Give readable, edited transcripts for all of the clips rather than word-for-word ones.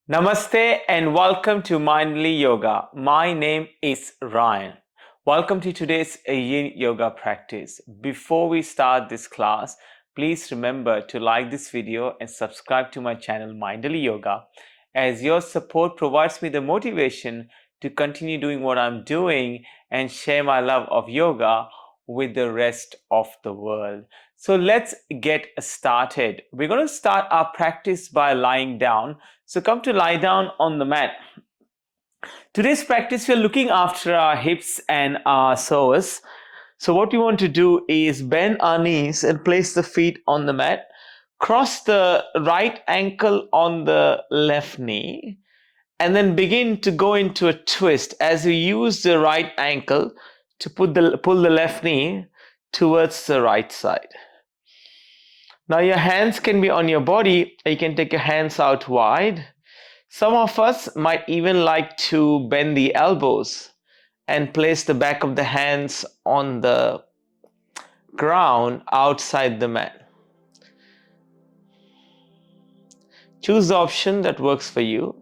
Namaste and welcome to Mindfully Yoga. My name is Ryan. Welcome to today's Yin Yoga practice. Before we start this class, please remember to like this video and subscribe to my channel Mindfully Yoga, as your support provides me the motivation to continue doing what I'm doing and share my love of yoga with the rest of the world. So let's get started. We're going to start our practice by lying down. So come to lie down on the mat. Today's practice, we're looking after our hips and our psoas. So what we want to do is bend our knees and place the feet on the mat. Cross the right ankle on the left knee and then begin to go into a twist as you use the right ankle to pull the left knee towards the right side. Now your hands can be on your body. You can take your hands out wide. Some of us might even like to bend the elbows and place the back of the hands on the ground outside the mat. Choose the option that works for you.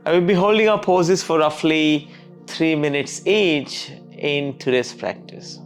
I will be holding our poses for roughly 3 minutes each in today's practice.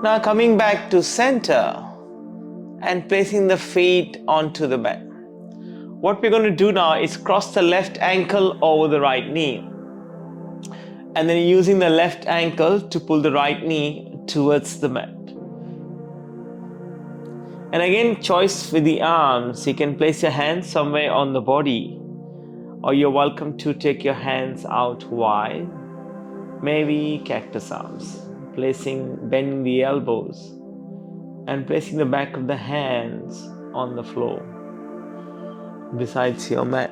Now coming back to center and placing the feet onto the mat. What we're going to do now is cross the left ankle over the right knee. And then using the left ankle to pull the right knee towards the mat. And again, choice with the arms. You can place your hands somewhere on the body, or you're welcome to take your hands out wide. Maybe cactus arms. Bending the elbows and placing the back of the hands on the floor besides your mat.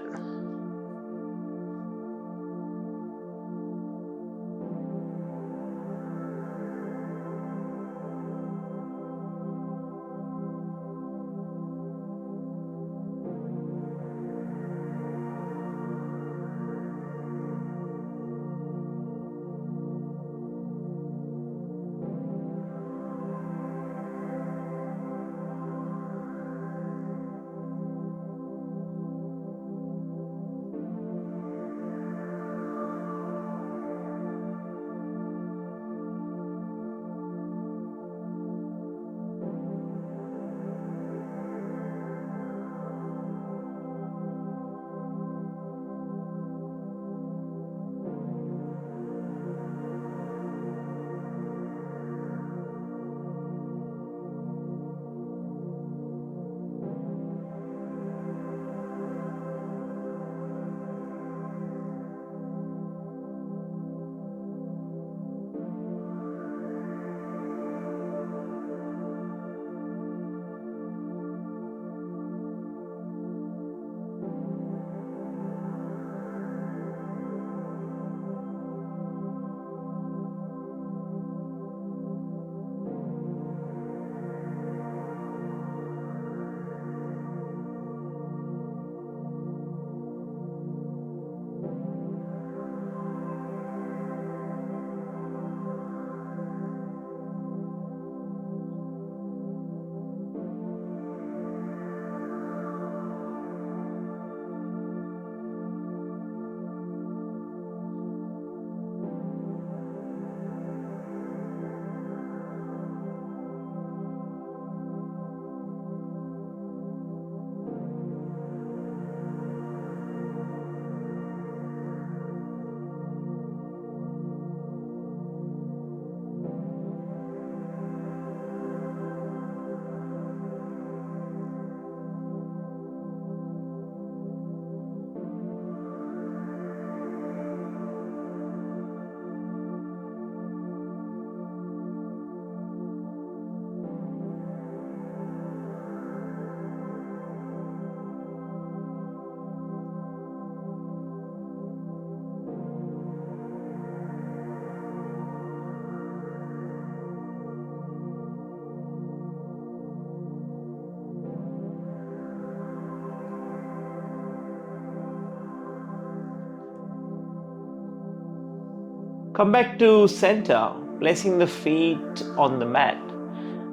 Come back to center, placing the feet on the mat,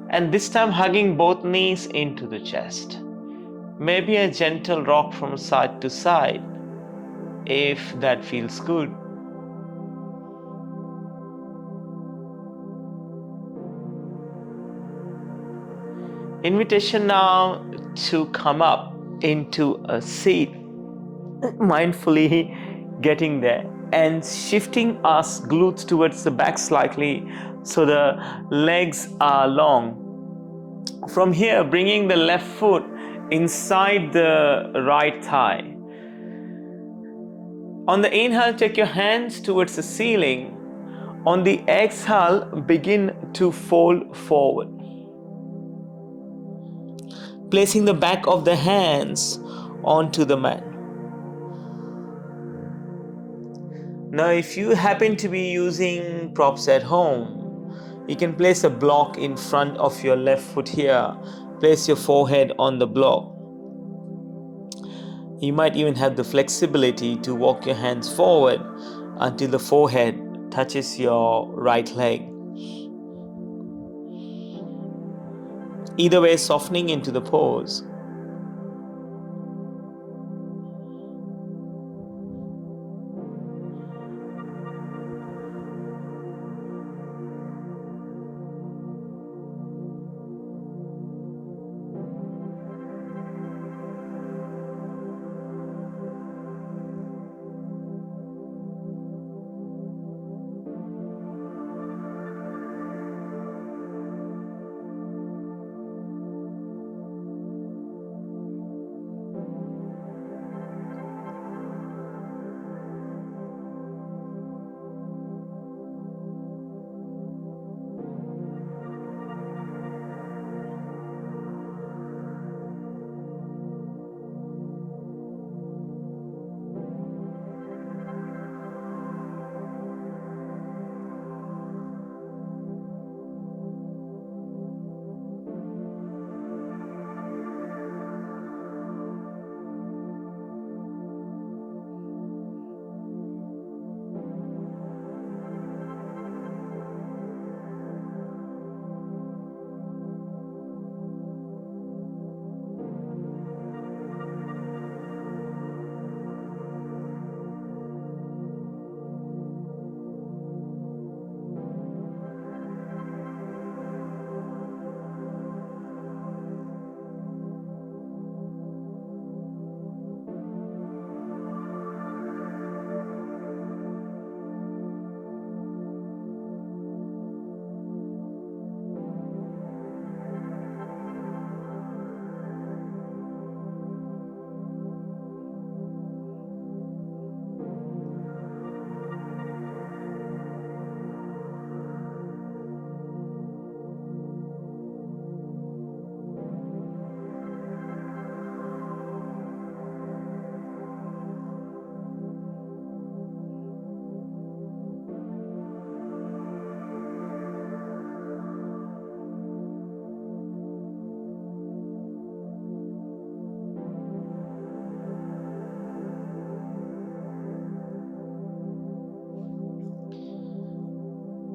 and this time hugging both knees into the chest. Maybe a gentle rock from side to side if that feels good. Invitation now to come up into a seat, mindfully getting there and shifting our glutes towards the back slightly so the legs are long. From here, bringing the left foot inside the right thigh. On the inhale, take your hands towards the ceiling. On the exhale, begin to fold forward. Placing the back of the hands onto the mat. Now, if you happen to be using props at home, you can place a block in front of your left foot here. Place your forehead on the block. You might even have the flexibility to walk your hands forward until the forehead touches your right leg. Either way, softening into the pose.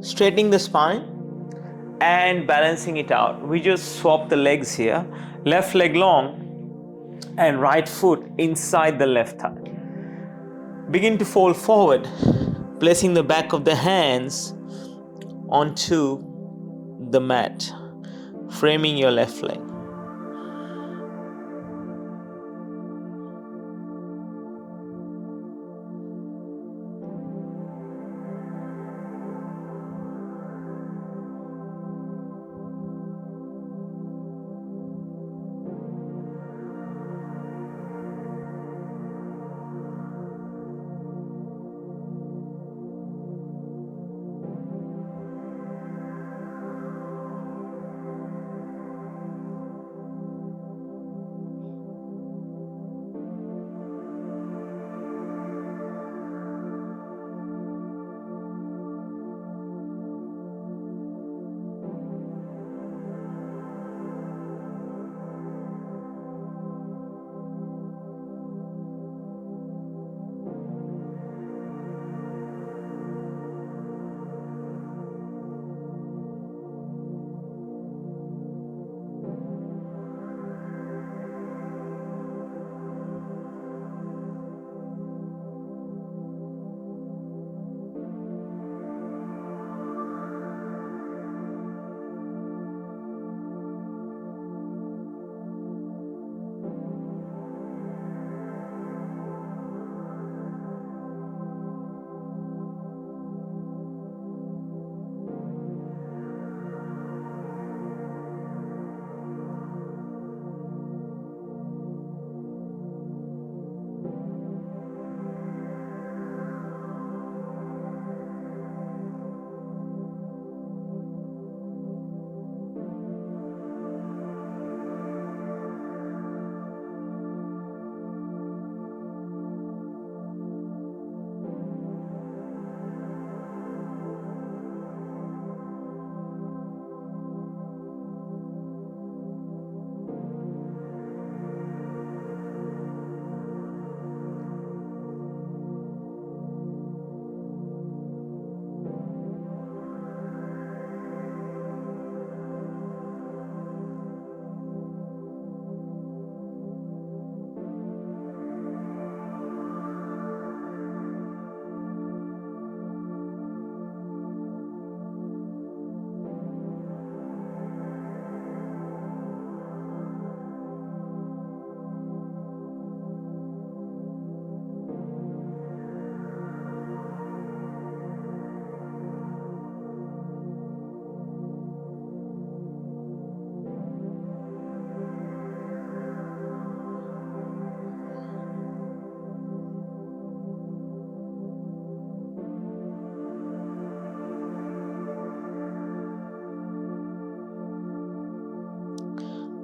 Straightening the spine and balancing it out. We just swap the legs here. Left leg long and right foot inside the left thigh. Begin to fold forward, placing the back of the hands onto the mat, framing your left leg.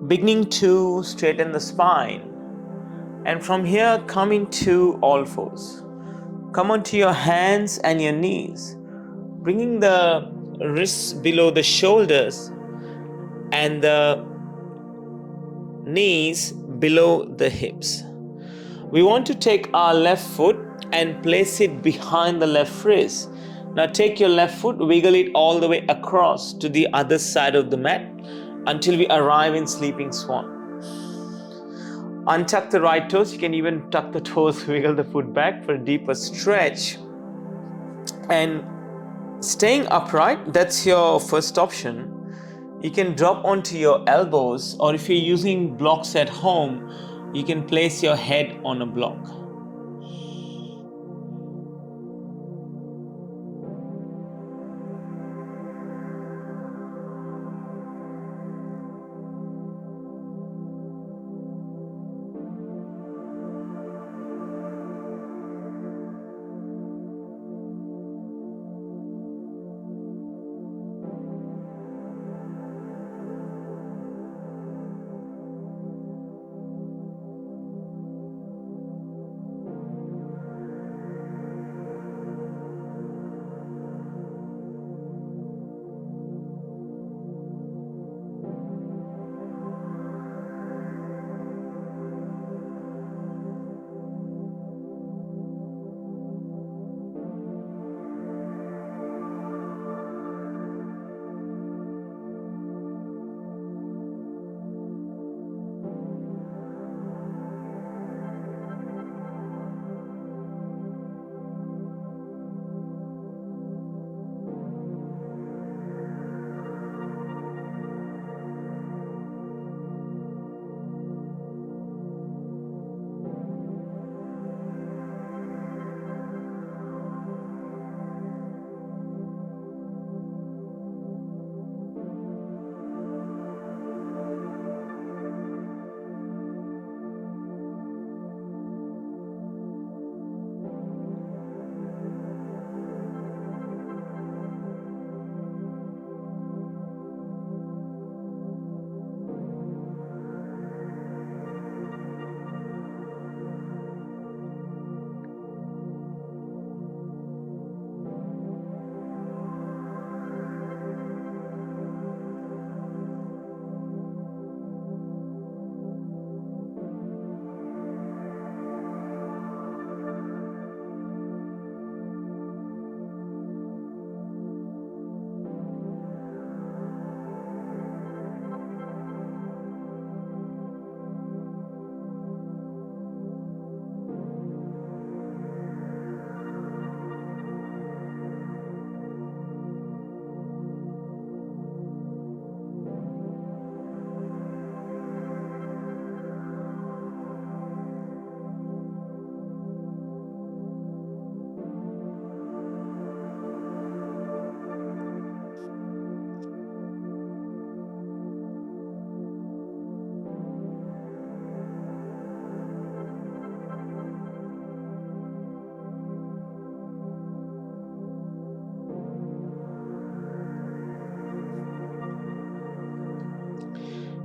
beginning to straighten the spine. And from here, come into all fours. Come onto your hands and your knees, bringing the wrists below the shoulders and the knees below the hips. We want to take our left foot and place it behind the left wrist. Now take your left foot, wiggle it all the way across to the other side of the mat until we arrive in sleeping swan. Untuck the right toes. You can even tuck the toes, wiggle the foot back for a deeper stretch. And staying upright, that's your first option. You can drop onto your elbows, or if you're using blocks at home, you can place your head on a block.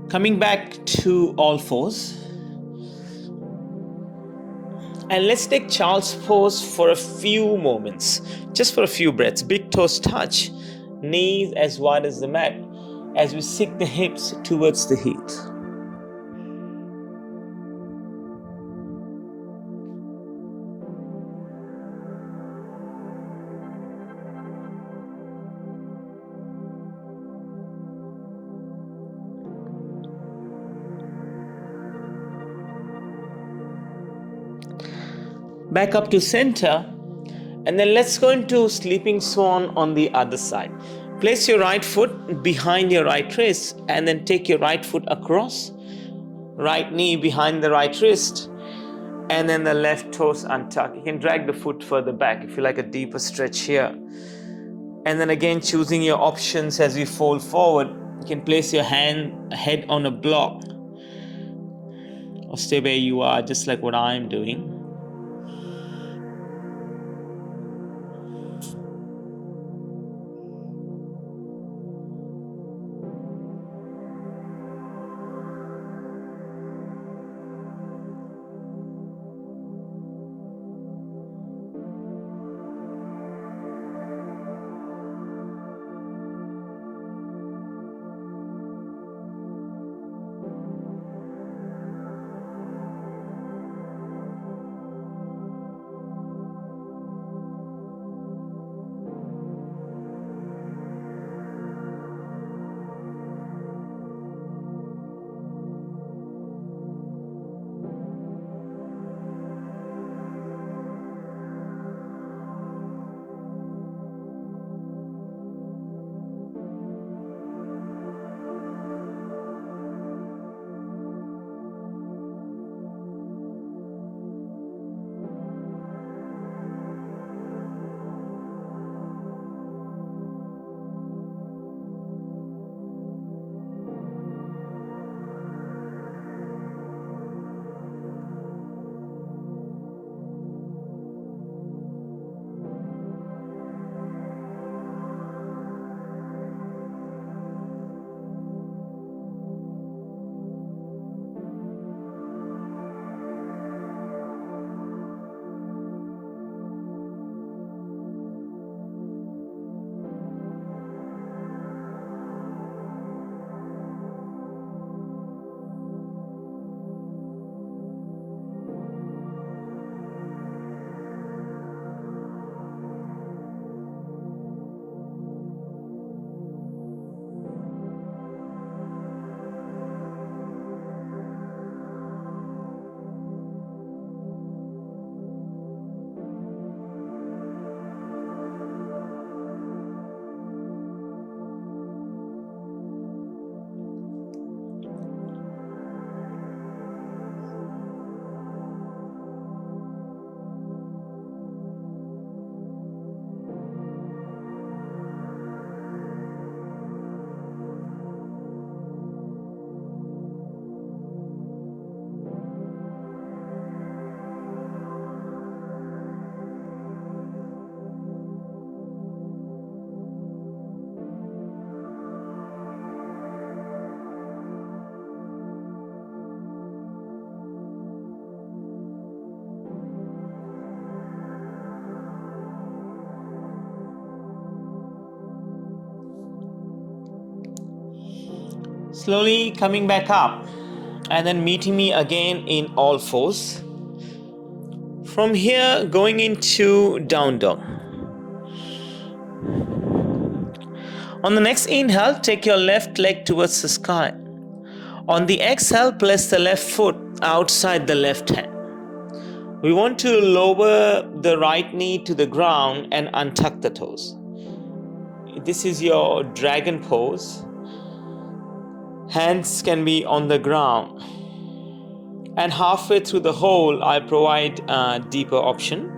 Coming back to all fours. And let's take child's pose for a few moments, just for a few breaths. Big toes touch, knees as wide as the mat, as we sink the hips towards the heels. Back up to center, and then let's go into sleeping swan on the other side. Place your right foot behind your right wrist, and then take your right foot across, right knee behind the right wrist, and then the left toes untuck. You can drag the foot further back if you like a deeper stretch here. And then again, choosing your options as we fold forward. You can place your head on a block, or stay where you are, just like what I'm doing. Slowly coming back up and then meeting me again in all fours. From here, going into down dog. On the next inhale, take your left leg towards the sky. On the exhale, place the left foot outside the left hand. We want to lower the right knee to the ground and untuck the toes. This is your dragon pose. Hands can be on the ground. And halfway through the hole, I provide a deeper option.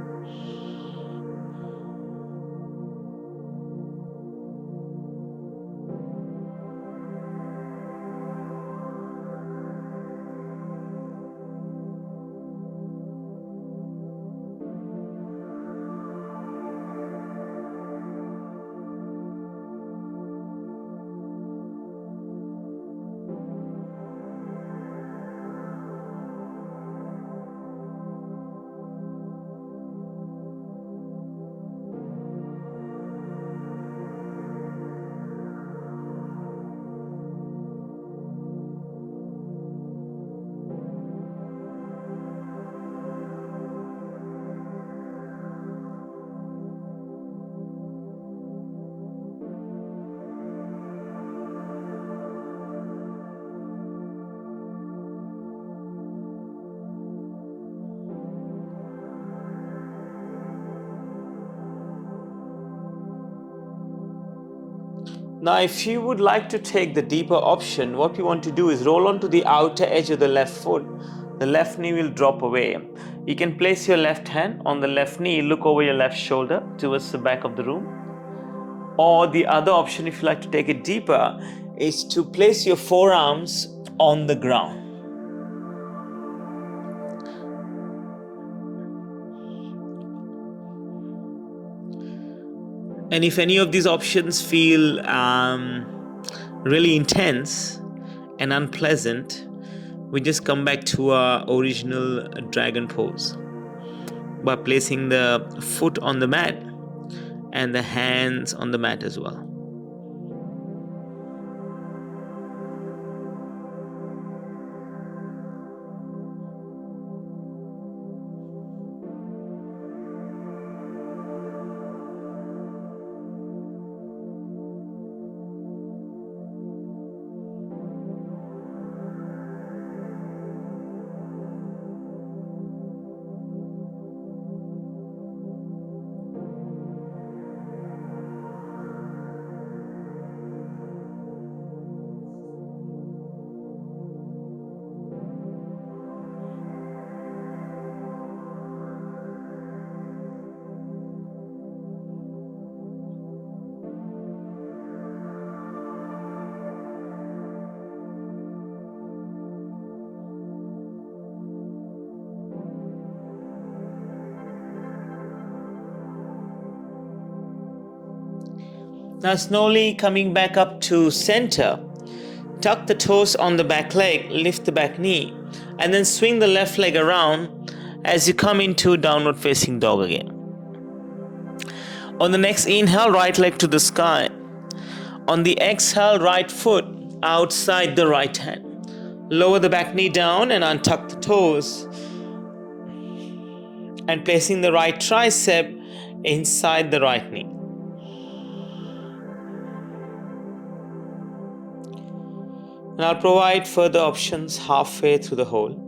Now, if you would like to take the deeper option, what we want to do is roll onto the outer edge of the left foot. The left knee will drop away. You can place your left hand on the left knee, look over your left shoulder towards the back of the room. Or the other option, if you like to take it deeper, is to place your forearms on the ground. And if any of these options feel really intense and unpleasant, we just come back to our original dragon pose by placing the foot on the mat and the hands on the mat as well. Now slowly coming back up to center, tuck the toes on the back leg, lift the back knee, and then swing the left leg around as you come into downward facing dog again. On the next inhale, right leg to the sky. On the exhale, right foot outside the right hand. Lower the back knee down and untuck the toes. And placing the right tricep inside the right knee. And I'll provide further options halfway through the hole.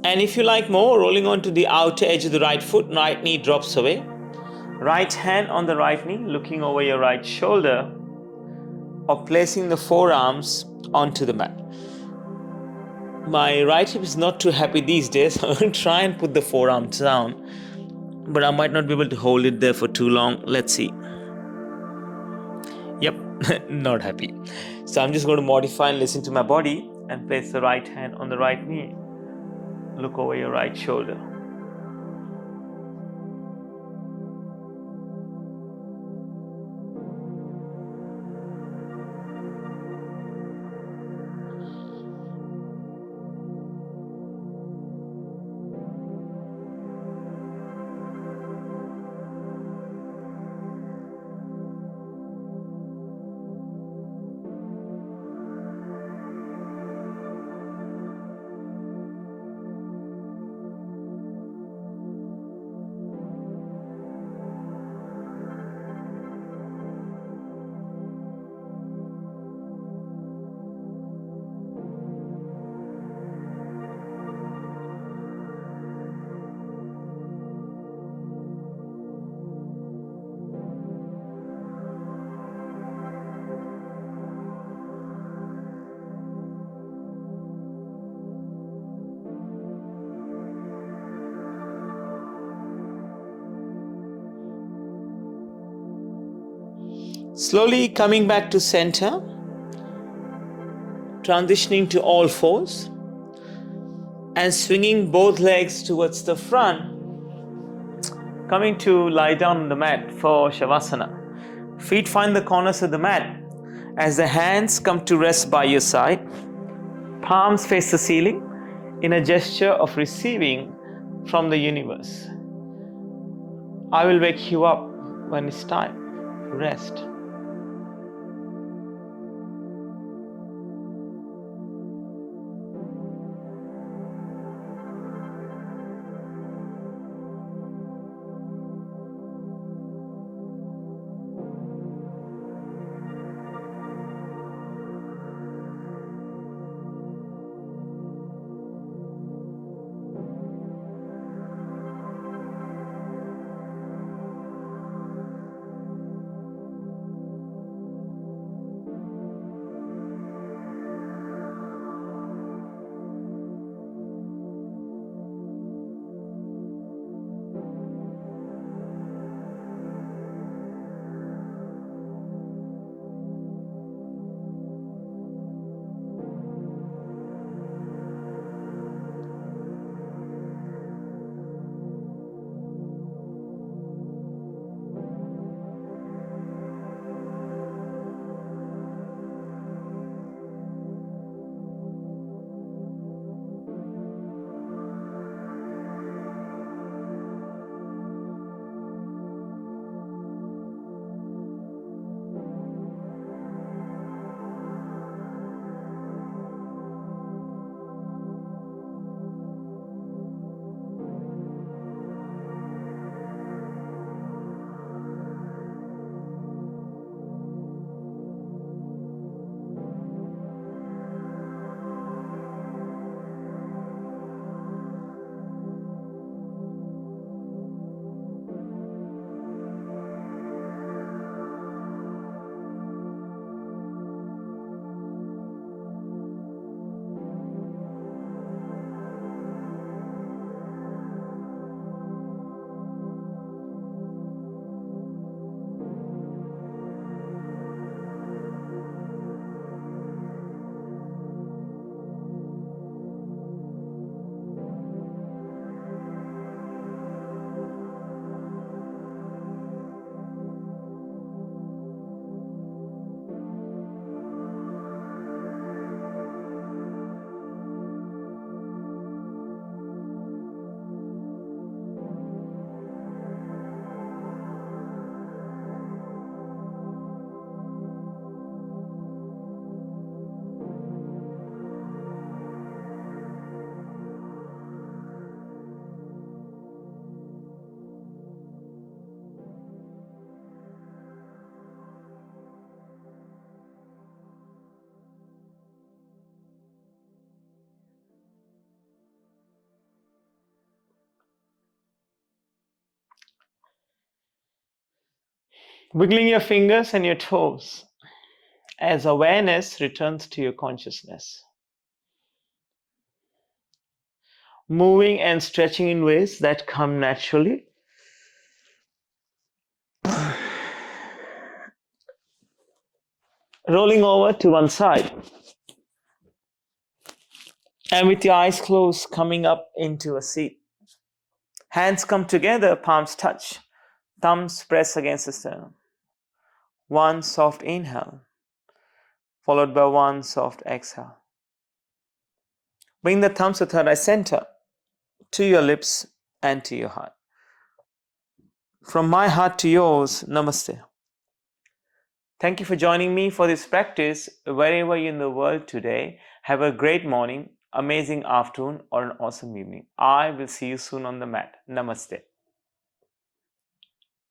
And if you like more, rolling onto the outer edge of the right foot, right knee drops away. Right hand on the right knee, looking over your right shoulder, or placing the forearms onto the mat. My right hip is not too happy these days. I will try and put the forearms down, but I might not be able to hold it there for too long. Let's see. Yep, not happy. So I'm just going to modify and listen to my body and place the right hand on the right knee. Look over your right shoulder. Slowly coming back to center, transitioning to all fours, and swinging both legs towards the front, coming to lie down on the mat for Shavasana. Feet find the corners of the mat as the hands come to rest by your side. Palms face the ceiling in a gesture of receiving from the universe. I will wake you up when it's time to rest. Wiggling your fingers and your toes as awareness returns to your consciousness. Moving and stretching in ways that come naturally. Rolling over to one side. And with your eyes closed, coming up into a seat. Hands come together, palms touch. Thumbs press against the sternum. One soft inhale, followed by one soft exhale. Bring the thumbs to third eye center, to your lips and to your heart. From my heart to yours, Namaste. Thank you for joining me for this practice wherever you're in the world today. Have a great morning, amazing afternoon, or an awesome evening. I will see you soon on the mat. Namaste.